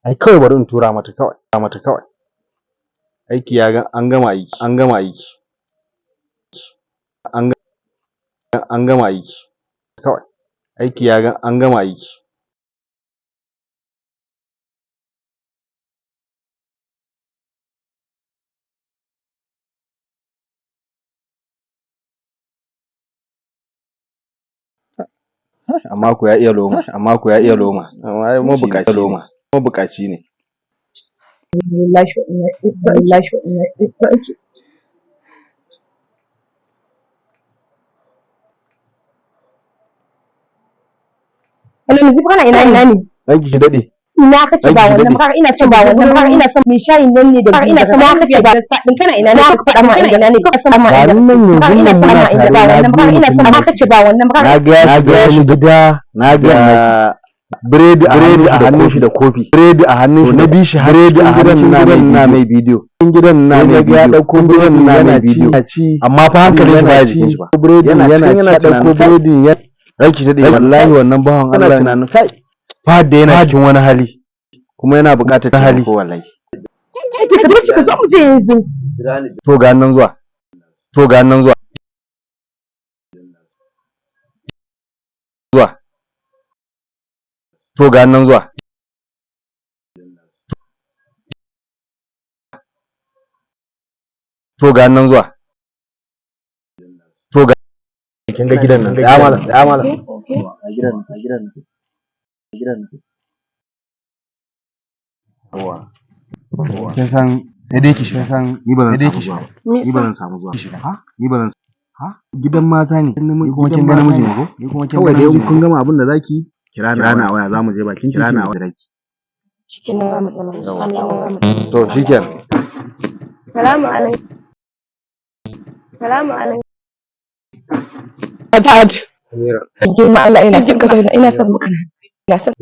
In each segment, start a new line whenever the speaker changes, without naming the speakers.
Ai kawai bari in tura mata kawai. Aiki an gama aiki. An gama aiki. Kawai. Aiki an gama aiki. Amma ku ya iya loma. Mabukaci ne.
Hello, Nazifu kana ina ne?
Ranki ki dade.
Ina kake ba wannan ba ina son ba wannan ba ina son mai shayin nan ne da ina son ma kake ba din kana ina ne ka faɗa ma ina ne ka san ma ina ina son ma ina ba wannan ba ina son ma kake ba wannan ba
na ga shi gida na ga biredi a hannun shi da kofi biredi a hannun shi na bi shi biredi a hannun na mai bidiyo cikin gidan na mai bidiyo ya dauko biredi na mai bidiyo amma fa hankalin shi ba jikin shi ba biredi yana dauko biredi ya ranki dade wallahi wannan bawan Allah tunanin kai fa da yana cikin wani hali kuma yana buƙatar hali ko wallahi
ka zo shi ka zo mu je yanzu
to ga nan zuwa to ga nan zuwa to ga nan zuwa to ga nan zuwa to ga kin ga gidan nan tsaya mala gidan yawa kin san sai dai ki shiga san ni ba zan samu zuwa ni ba zan gidan mata ne kuma kin ga namiji ne ko kawai dai kun gama abin da zaki kira na a waya zamu je bakin kira na a waya
cikin ba matsala
to shikenan
salamu alaikum Dad girma Allah ina son ka zauna ina son magana ina son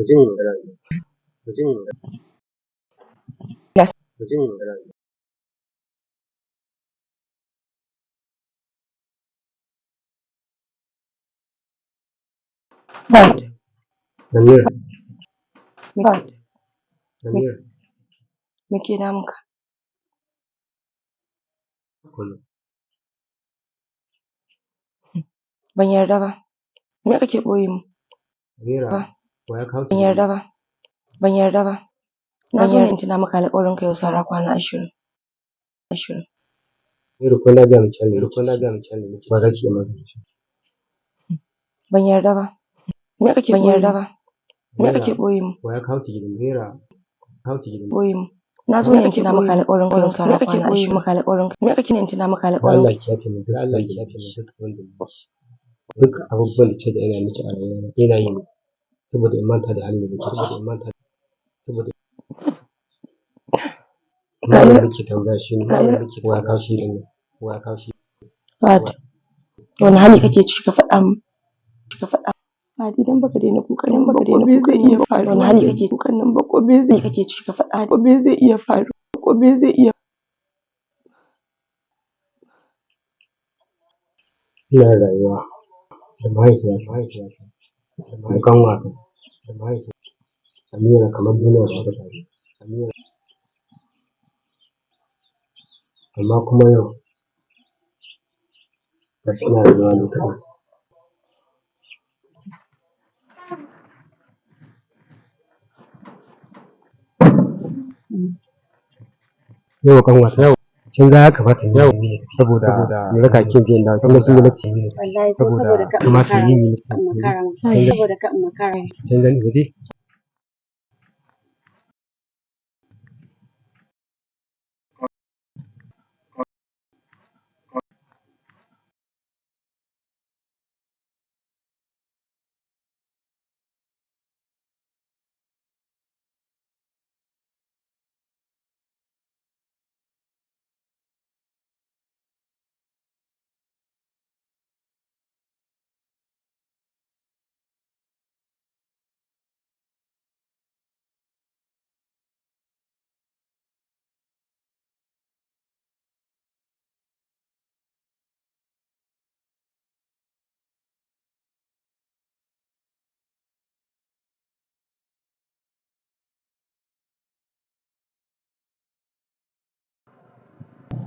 Dad me ke damunka ban yarda ba me kake boye mu ban yarda ba na zo ne in tuna maka alƙawarin ka yau saura kwana 20
ko na ga mutum ne ba za ki yi magana
ban yarda ba me kake boye mu
ya kawo ki gidan
boye mu na zo ne in tuna maka alƙawarin ka yau saura kwana 20 me kake ne in tuna maka alƙawarin
Allah ya yafe mu Allah ya yafe mu duk wanda duk abubuwan da ce da ina miki a rayuwa ina yi saboda in manta da halin da nake saboda na da nake tambaya shi ne wa kawo shi din
Fat wani hali kake ciki ka faɗa mu Fat idan baka daina kukan nan ba gobe zai iya faru wani hali kake kukan nan ba gobe zai kake ciki ka faɗa gobe zai iya faru gobe zai iya
ina rayuwa da mahaifiyata da kanwata da mahaifiyata Amira kamar duniya da aka tafi Amira amma kuma yau gashi ina rayuwa ne kaɗai Yau kan wata yau kin ga ya kamata yau saboda mu raka kin je da kin ga kin latti
wallahi
saboda kamata yi ni
saboda ka makara
kin gani waje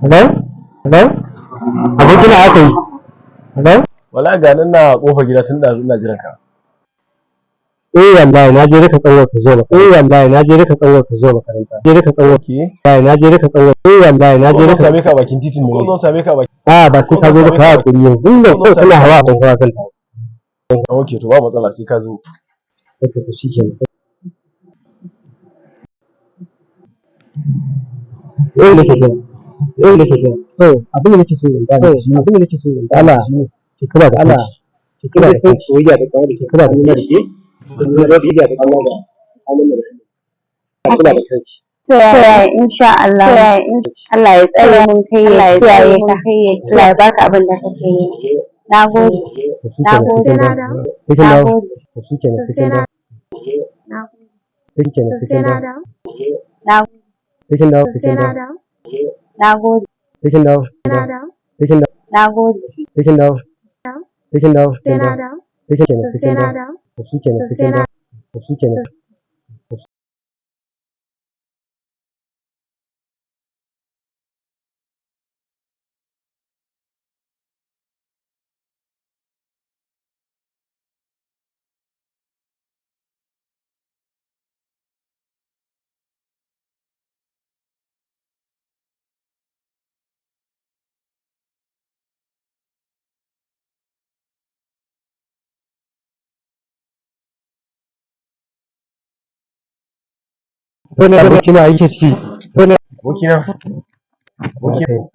Hello? Hello? Abokina aka yi. Hello?
Wala ga nan na kofar gida tun da ina jiran ka.
Wallahi na je raka kanwar ka zo makaranta. Wallahi na je raka kanwar ka zo makaranta. Je raka kanwar ki. Wallahi na je raka kanwar. Wallahi na je raka
same ka bakin titin ne. Ko same ka bakin.
Ba sai ka zo da ka hakuri yanzu ne kai kana hawa ban hawa san ta.
Okay to ba matsala sai ka zo.
Okay to shikenan. Nake so. Nake so. To abin da nake so in gane shi abin da nake so in gane shi ne ki kula da Allah. Ki kula da kai soyayya da kawai ki kula da ni da ke. Soyayya da kawai da halin da kula da kai.
to ya insha Allah Allah ya tsare mun kai ya kiyaye ka Allah ya baka abin da kake yi nagode nagode nagode
shikenan sai da shikenan sai da
nagode
sai da
nagode
Taking down. Taking down.
nagode
Taking down. Taking down. Taking down. Taking down. Taking down. Wani abokina yake ci. Wani
abokina.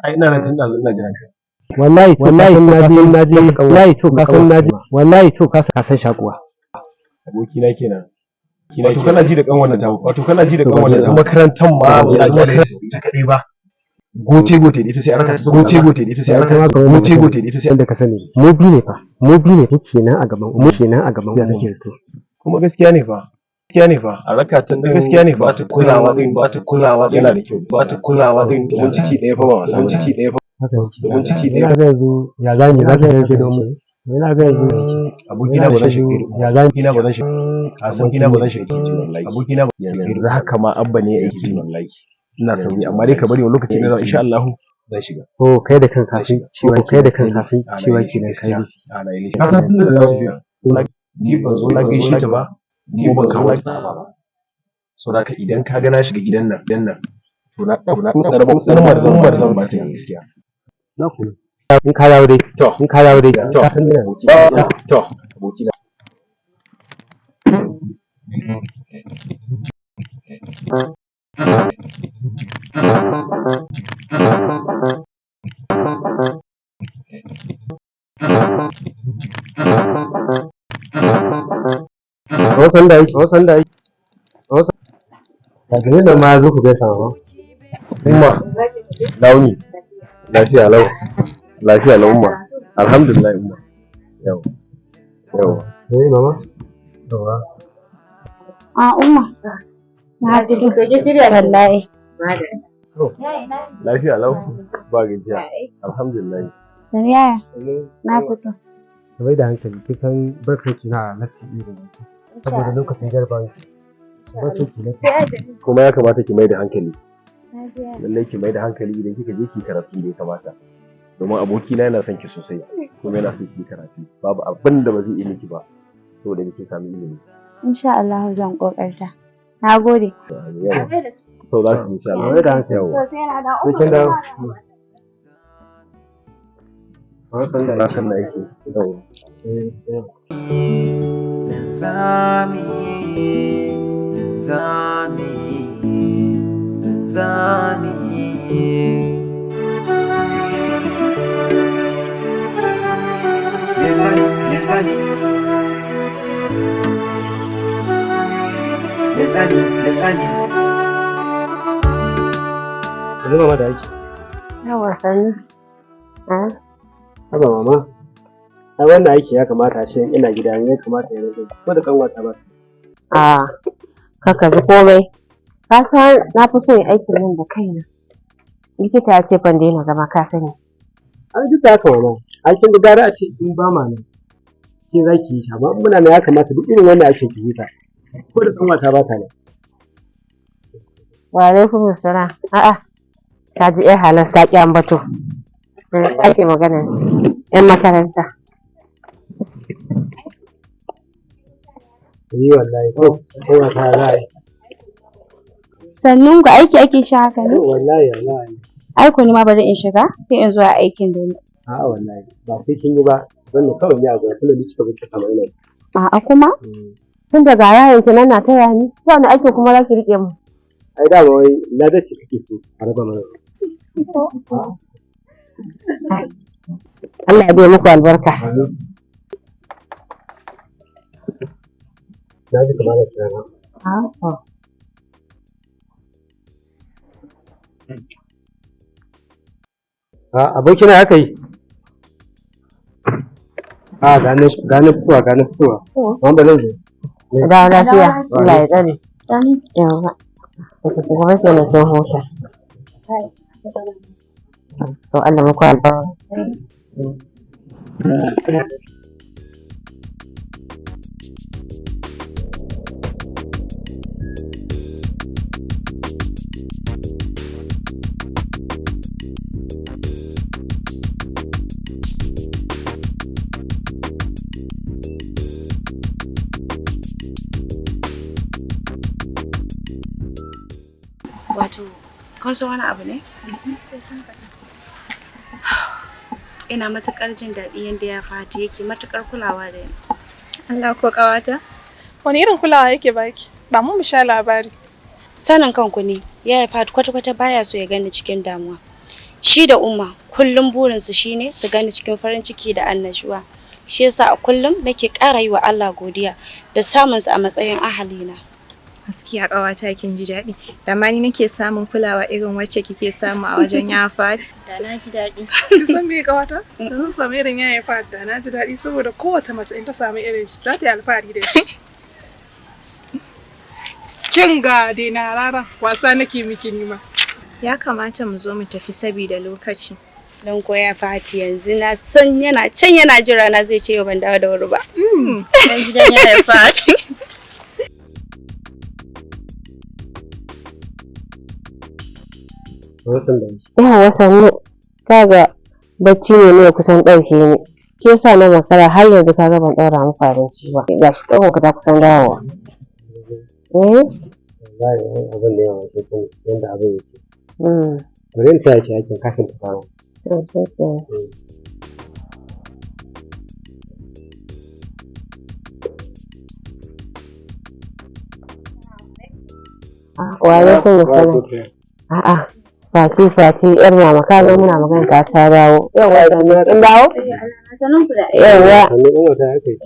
Ai ina nan tun da ina jiran ka.
Wallahi to ka san shakuwa.
Abokina kenan. Wato kana ji da kan wannan tamu. Wato kana ji da kan wannan yanzu makarantar ma ba yanzu ta kadai ba. Gote da ita sai arka gote da ita sai arka gote da ita sai
da ka sani. Mu bi ne fa. Mu bi ne kenan a gaban mu kenan a gaban mu nake so.
Kuma gaskiya ne fa a raka ta din gaskiya ne ba ta kulawa yana da kyau ba ta kulawa din domin ciki ɗaya fa ba wasa ciki ɗaya fa domin ciki ɗaya
ga yanzu ya zani za ka yanke domin ina ga yanzu
abokina ba zan shiga ya zani ba zan shiga a san kina ba zan shiga ji wallahi abokina yanzu haka ma abba ne yake ji wallahi ina sauri amma dai ka bari wani lokaci na insha Allah zan shiga
kai da kanka sun ciwon kenan kai
ka san tun da lafiya ni ban zo na gaishe ta ba ni ban kawo ta ba so da idan ka ga na shiga gidan nan to na tsarmar zan ba ta gaskiya
na ku in ka dawo dai to ka san dina
to aboki na
wasan da yake daga da ma zo ku gaisa ma
umma launi lafiya lau umma alhamdulillah umma yau
mama
umma na ji to ki shirya wallahi
lafiya lau ba gajiya alhamdulillah
saniya na fito
kamar da hankali kisan barkanki na lafi irin saboda lokacin jarban
kuma ya kamata ki mai da hankali lallai ki mai da hankali idan kika je ki karatu da ya kamata domin abokina yana son ki sosai kuma yana so ki karatu babu abin da ba zai yi miki ba saboda kike samu ilimi
insha Allah zan kokarta Na gode.
To za su insha Allah.
da hankali.
Yawa.
Sai kin dawo.
Na san da yake. Yawa.
Linzami, linzami, linzami. Linzami, linzami. Linzami, linzami.
Yanzu mama da aiki.
Yawa sani.
Haba mama. Ai wannan aiki ya kamata a ce ina gida ne ya kamata ya rage ko da kanwata ba.
Kaka ji komai. Ka san na fi so yin aikin nan da kaina. Likita ya ce ban daina zama ka sani.
Ai duk da haka mama. Aikin da gara a ce in ba ma nan. Ke za ki yi shi amma muna nan ya kamata duk irin wannan aikin ki yi ta. Ko da kanwata ba ta nan.
Wa alaikum assalam. Ka ji halas ta ƙi ambato. Ake magana 'yan makaranta.
Yi wallahi ko kanwata za a yi.
Sannun ku aiki ake shi haka ne?
Wallahi.
Ai ko ni ma bari in shiga sai in zo a aikin da ni.
A'a wallahi ba sai kin yi ba. Zan kawai ne a gwada tunda ni cika buƙata kamar ina.
A'a kuma? Tun daga yaron ki nan na taya ni. Sai wani aiki kuma za ki riƙe mu.
Ai dama wai ladar ce kake so a raba mana.
Allah ya bai muku albarka.
Na ji kamar da tsara. Abokina haka yi. Gane fitowa. Wanda zai zo.
Da lafiya. Allah ya tsare. Yawa. Ku kuma sai na kin huta. To Allah muku albarka.
Wato, kun san wani abu ne? Ina matuƙar jin daɗi yadda ya Fati yake matuƙar kulawa da ni.
Allah ko ƙawata? Wani irin kulawa yake baki? Ba mu sha labari.
Sanin kanku ne, ya Fati kwata-kwata baya so ya gani cikin damuwa. Shi da Umma kullum burinsu shine su gani cikin farin ciki da annashuwa. Shi yasa a kullum nake ƙara yi wa Allah godiya da samun su a matsayin ahalina.
Gaskiya ƙawata kin ji daɗi. Da ma ni nake samun kulawa irin wacce kike samu a wajen ya Fati. Da na ji daɗi. Kin san me ƙawata? Da zan samu irin ya Fati da na ji daɗi saboda kowace mace in ta samu irin shi za ta yi alfahari da shi. Kin ga dai na rara wasa nake miki nima. Ya kamata mu zo mu tafi saboda lokaci.
Don ko ya Fati yanzu na san yana can yana jira na zai ce yau ban dawo da wuri ba.
Dan gidan ya Fati.
Yawa sannu kaga bacci ne kusan ɗauke ni. Ke sa na makara har yanzu kaga ban ɗaura muku abinci ba. Gashi ɗaukar ka ta kusan dawowa.
Wallahi abin da yawa ke kuma yanda abin yake. Bari in taya ki aikin kafin ta fara.
Wa alaikum assalam. Fati yar mama ka ga muna magana ta dawo. Yawa da ne kin dawo? Yawa.
Sannan in wata aka yi.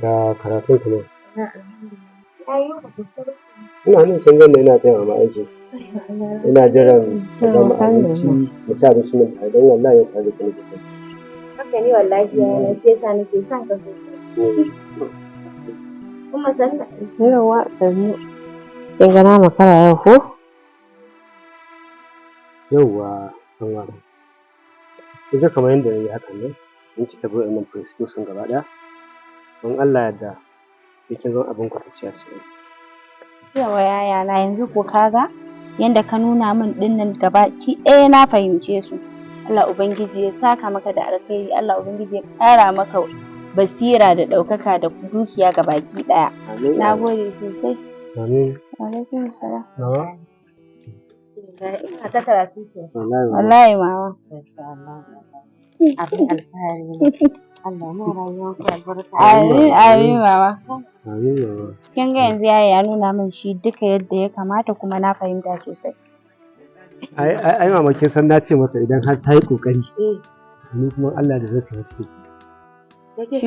Da karatun kuma. Ina nan can ganna ina tsaye a aiki. Ina jiran ka gama abinci mu ci abinci nan tare don wallahi ya tare da ni.
Haka ni wallahi yana shi yasa nake son ka sosai. Kuma sannan yawa sannu. Kin ga na makara yau ko?
Yauwa sanwa. Kin ga kamar yadda nayi hakan nan in kika bi wannan procedure sun gaba ɗaya. Don Allah yarda kin zama abin kwatanciya ce.
Yawa yaya na yanzu ko kaga yanda ka nuna min dinnan gabaki ɗaya na fahimce su. Allah ubangiji ya saka maka da alkhairi, Allah ubangiji ya ƙara maka basira da ɗaukaka da dukiya ga baki ɗaya.
Amin.
Na gode sosai.
Amin.
Alaikum salam.
Mama?
Ina ta karatu ke.
Wallahi mama.
Masha Allah. Abin alfahari ne. Allah ma rayuwar ku albarka.
Amin mama.
Amin mama.
Kin ga yanzu yaya ya nuna min shi duka yadda ya kamata kuma na fahimta sosai.
Ai mama kin san na ce masa idan har ta yi kokari. Ni kuma Allah da zai tafi.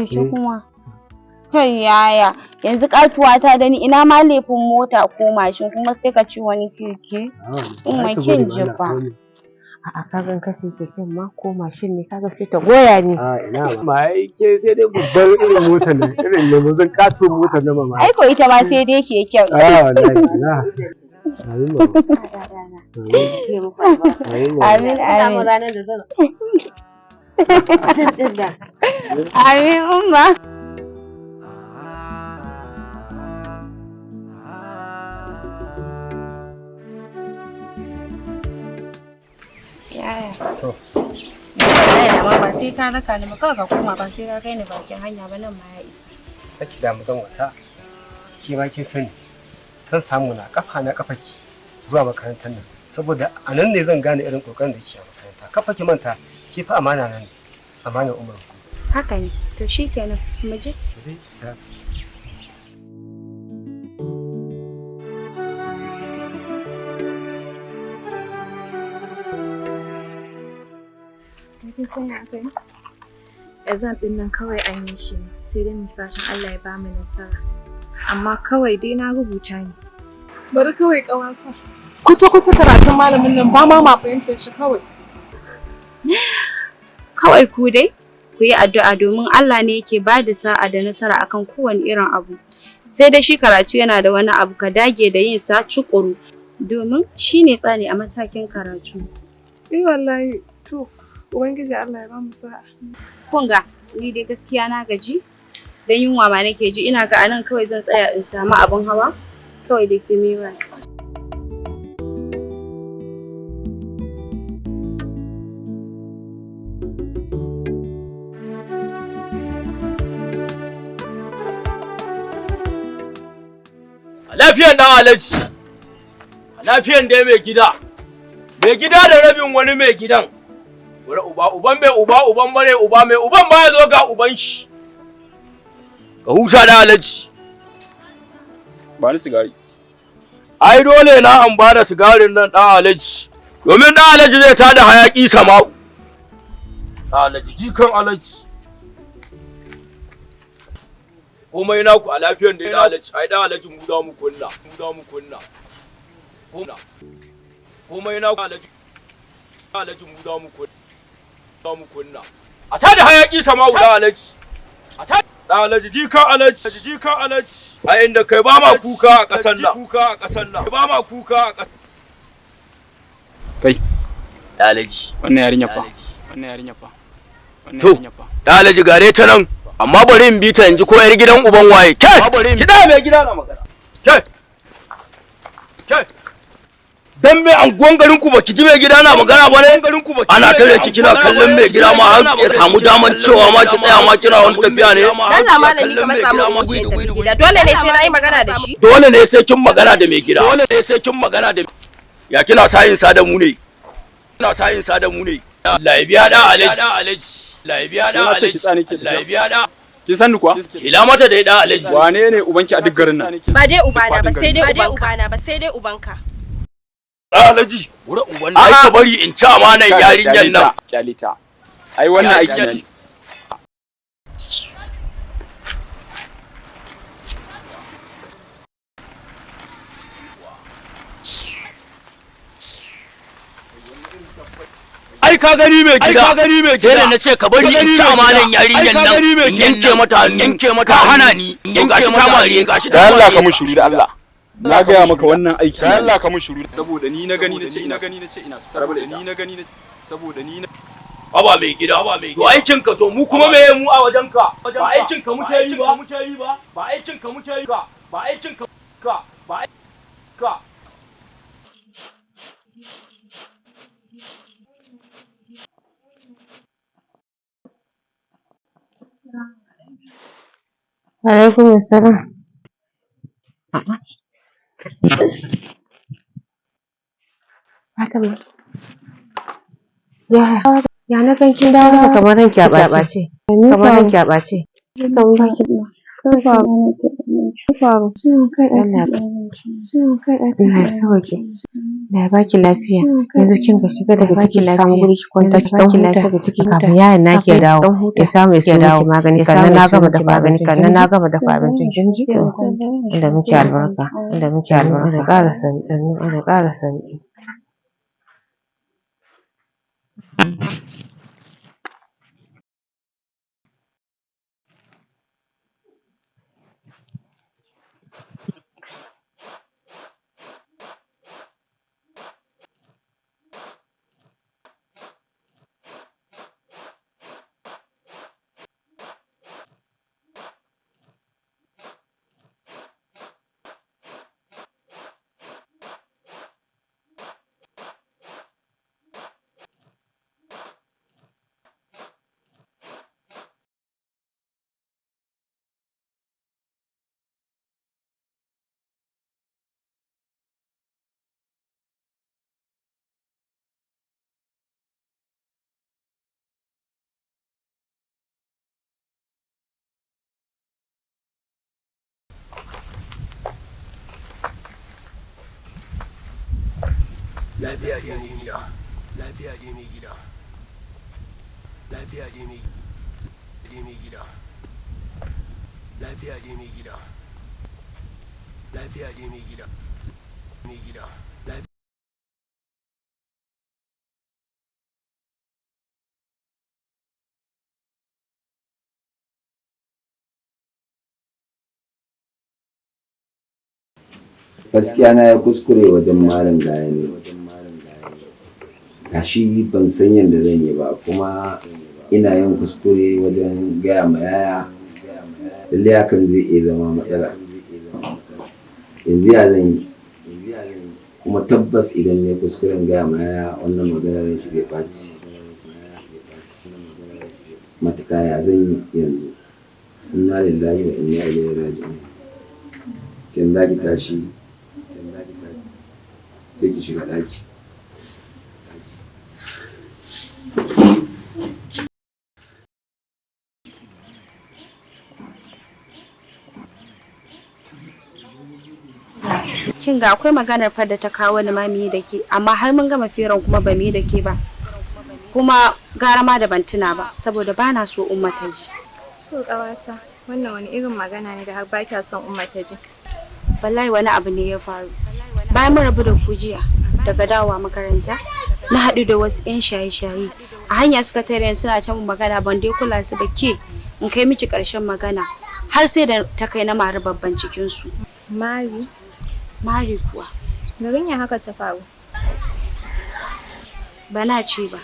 Shi kuma. Kai yaya yanzu katuwa ta da ni ina ma laifin mota ko mashin kuma sai ka ci wani keke. Umma kin jifa.
A'a kagan kace keken ma ko mashin ne kaga sai ta goya ni.
Ina ma ai ke sai dai babbar irin motar nan irin yanzu zan kato motar na mama.
Ai ko ita ma sai dai keken.
Wallahi ana. Amin mama.
Amin amin.
Ranar da zan.
Amin umma.
Yaya. To. Yaya ma ba sai ka raka ni ba kawai ka koma ba sai ka kai ni bakin hanya ba nan ma ya isa.
Saki da mu zan wata. Ke ma kin sani. San samu na kafaki zuwa makarantar nan. Saboda a nan ne zan gane irin kokarin da kike a makaranta. Kafa ki manta ke fa amana nan ne. Amanar Umar ku.
Haka ne. To shikenan mu je.
Kin san ya kai? Exam ɗin nan kawai an yi shi sai dai mu fatan Allah ya bamu nasara. Amma kawai dai na rubuta ne.
Bari kawai ƙawata. Kuce karatun malamin nan ba ma fahimtar shi kawai.
Kawai ku dai ku yi addu'a domin Allah ne yake ba da sa'a da nasara akan kowane irin abu. Sai dai shi karatu yana da wani abu ka dage da yin sa tukuru domin shi ne tsani a matakin karatu.
Wallahi to Ubangiji Allah ya bamu sa'a.
Kun ga ni dai gaskiya na gaji dan yunwa ma nake ji ina ga anan kawai zan tsaya in samu abin hawa kawai dai sai mu yi.
Lafiyan dan Alhaji. Lafiyan dai mai gida. Mai gida da rabin wani mai gidan. Wani uban mai uban bare uba mai uban ba ya zo ga uban shi. Ka huta da Alhaji.
Ba ni sigari.
Ai dole na an ba da sigarin nan dan Alhaji. Domin dan Alhaji zai tada hayaki sama'u. Alhaji jikan Alhaji. Komai naku a lafiyan da ya Alhaji. Ai dan Alhaji mu da mu kunna. Komai naku Alhaji. Alhaji mu da mu kunna. A tada hayaki sama'u da Alhaji. A tada Alhaji jikan Alhaji. A inda kai ba ma kuka a ƙasan nan. Ba ma kuka a ƙasan.
Kai.
Alhaji.
Wannan yarinya fa.
To, Alhaji gare ta nan. Amma bari in bi ta in ji ko 'yar gidan uban waye. Ke! Kiɗa mai gida na magana. Ke! Dan me anguwan garin ku baki ji mai gida na magana ba ne? Ana tare ki kina kallon mai gida ma har ya samu daman cewa ma ki tsaya ma kina wani tafiya ne.
Dan zamanin ni kamar samu wuce ta gida. Dole ne sai na yi magana da shi.
Dole ne sai kin magana da mai gida. Ya kina sayin sa da mu ne. Allah ya biya da Alhaji.
Kin san ni kuwa?
Kila mata da da Alhaji.
Wane ne ubanki a duk garin nan?
Ba dai ubana ba sai dai ubanka.
Alhaji, wura uban ai ka bari in ci amanan yarinyan nan.
Kyalita. Ai wannan aiki ne.
Ai ka gani mai gida. Sai da nace ka bari in ci amanan yarinyan nan. In yanke mata hana ni. Yanke mata mare gashi
da Allah ka mun shiru da Allah. Na gaya maka wannan aiki da Allah ka mun shiru saboda ni na gani nace ina saboda ni na
Baba mai gida to aikin ka to mu kuma meye mu a wajen ka ba aikin ka muke yi ba ba aikin ka
Alaikum assalam. Fatima. Ya na kan kin dawo haka kamar ranki a ɓace. Kamar ranki a ɓace. Kamar baki da. Allah ya sauke. Allah ya baki lafiya. Yanzu kin ga shiga daga ciki samu guri ki kwanta ki dan huta daga ciki kafin yayan naki ya dawo. Ya samu ya siyo miki magani sannan na gama dafa abincin kin ji. Inda muke albarka. Ana ƙara sannu. Ana ƙara sannu.
Lafiya dai mai gida. Lafiya dai mai gida. Lafiya dai mai gida. Lafiya dai mai gida. Lafiya dai mai gida. Mai gida.
Gaskiya na ya kuskure wajen malam gaya ne. Gashi ban san yadda zan yi ba kuma ina yin kuskure wajen gaya ma yaya. Lallai hakan zai iya zama matsala. Yanzu ya zan yi. Kuma tabbas idan ne kuskuren gaya ma yaya wannan maganar shi zai ɓaci. Matuƙa ya zan yi yanzu. Inna lillahi wa inna ilaihi raji'un. Kin za ki tashi sai ki shiga ɗaki.
Kin ga akwai maganar fa da ta kawo ni ma da ke amma har mun gama firan kuma ba mu da ke ba. Kuma gara ma da ban tuna ba saboda ba na so umma ta ji.
So ƙawata, wannan wani irin magana ne da har ba kya son umma ta ji?
Wallahi wani abu ne ya faru. Bayan mun rabu da ku jiya daga dawowa makaranta, na haɗu da wasu 'yan shaye-shaye. A hanya suka tare ni suna ta mun magana ban dai kula su ba ke in kai miki ƙarshen magana har sai da ta kai na mari babban cikin su. Mari kuwa.
Garin ya haka ta faru?
Bana ce ba.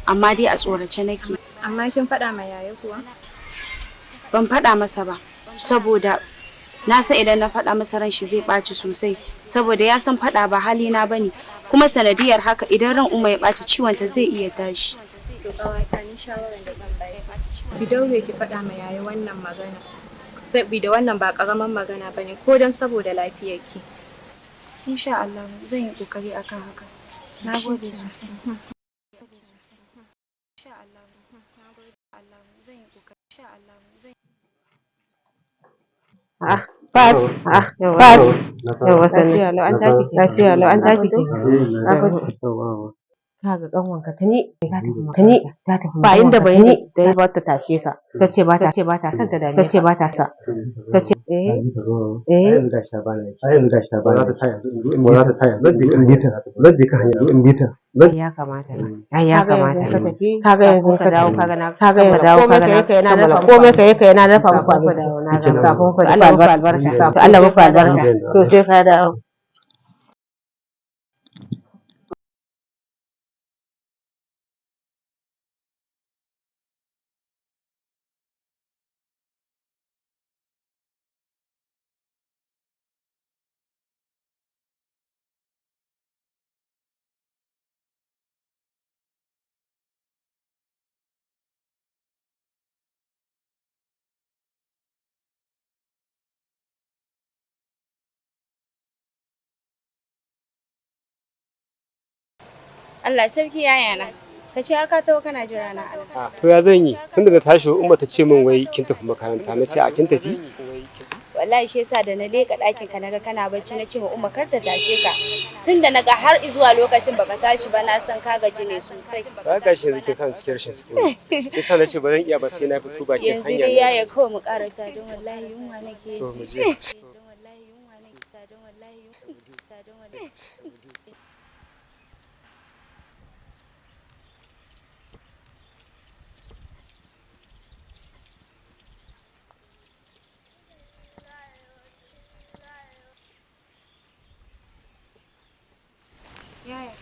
Amma dai a tsorace nake.
Amma kin faɗa ma yaya kuwa?
Ban faɗa masa ba saboda na san idan na faɗa masa ran shi zai ɓaci sosai saboda ya san faɗa ba halina bane kuma sanadiyar haka idan ran umma ya ɓaci ciwon ta zai iya tashi.
To ƙawata ni shawaran da zan bayar. Ki daure ki faɗa ma yaya wannan magana. Saboda wannan ba ƙaramin magana bane ko don saboda lafiyarki. Insha Allah zan yi ƙoƙari akan haka. Na gode sosai.
Fat, yawa sani. Lafiya lau an tashi ki. Kaga kanwanka tuni ta tafi ba inda bai ni da ya bata tashe ka. Tace ba ta son ta dame. Tace ba ta sa. Tace
yanzu gashi ta bani. Yanzu gashi ta bani. Za ta sa yanzu in bita. Zan je ka hanya in bita.
Ya kamata. Ai ya kamata. Kaga yanzu ka dawo kaga ya dawo komai kai na dafa muku abinci. Kafin ku Allah muku albarka. Allah muku albarka. To sai ka dawo.
Allah sarki yayana. Ka ce har ka taho kana jira na ana.
To ya zan yi? Tunda na tashi Umma ta ce min wai kin tafi makaranta, na ce a kin tafi?
Wallahi shi yasa da na leka ɗakin ka naga kana bacci na ce ma Umma kar ta tashe ka. Tunda naga har zuwa lokacin baka tashi ba na san ka gaji ne sosai.
Ba ka shi yanzu kin san cikin rashin sukuni. Yasa na ce ba zan iya ba sai na fito bakin hanya.
Yanzu dai yaya kawai mu karasa don wallahi yunwa nake ji.
To mu je.
Yaya,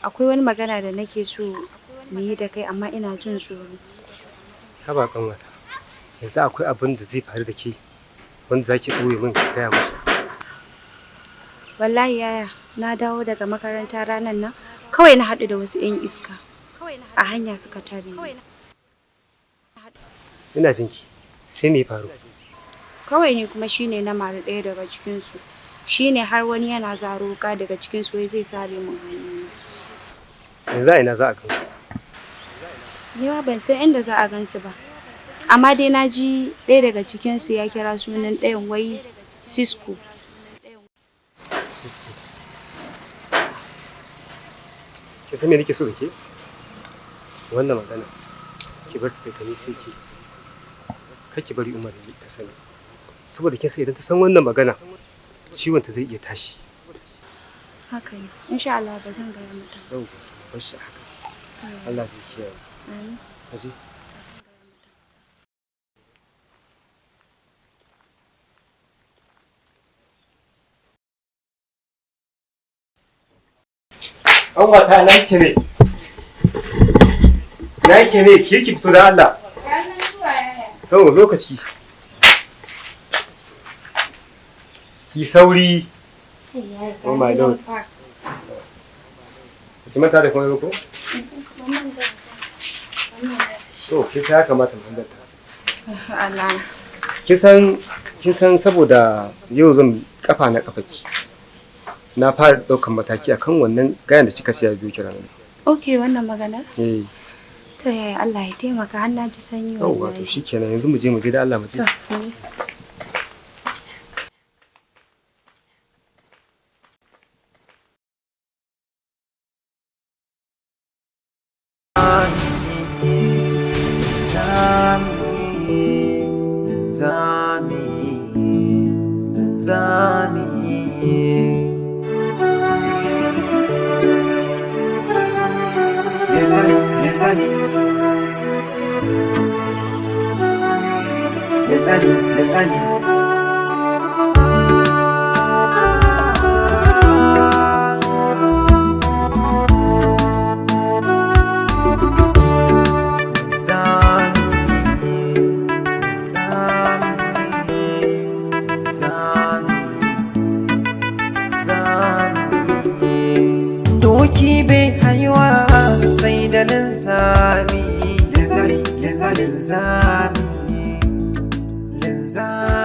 akwai wani magana da nake so mu yi da kai amma ina jin tsoro.
Haba kanwata, yanzu akwai abin da zai faru da ke wanda zaki ɓoye min ki gaya masa.
Wallahi yaya, na dawo daga makaranta ranar nan kawai na haɗu da wasu 'yan iska a hanya suka tare ni.
Ina jinki, sai me faru?
Kawai ne kuma shine na mari ɗaya daga cikinsu. Shine har wani yana zaro wuka daga cikinsu wai zai sare min hannu.
Yanzu a ina za a gansu?
Ni ma ban san inda za a gansu ba. Amma dai na ji ɗaya daga cikinsu ya kira sunan ɗayan wai Cisco.
Cisco. Ki san me nake so da ke? Wannan magana ki bar ta daga ni sai ki. Kar ki bari Umar ta sani. Saboda kin san idan ta san wannan magana ciwon ta zai iya tashi.
Haka ne. Insha Allah ba zan gaya mata.
Yau bar shi haka. Allah zai kiyaye.
Amin.
Kaji. An wata na yake ne. Na yake ne ki fito da Allah. To lokaci. Ki sauri. Oh my lord. Ki manta da kuma ko? So, ki ta kamata mu danta.
Allah.
Kin san saboda yau zan kafa na kafaki. Na fara daukan mataki akan wannan gayan da kika siya biyu kira ne.
Okay, wannan magana?
Eh.
To yaya Allah ya taimaka har na ji sanyi
wallahi. Yauwa to shikenan yanzu mu je da Allah mu je.
Linzami. Doki bai haiwa sai da linzami. Linzami.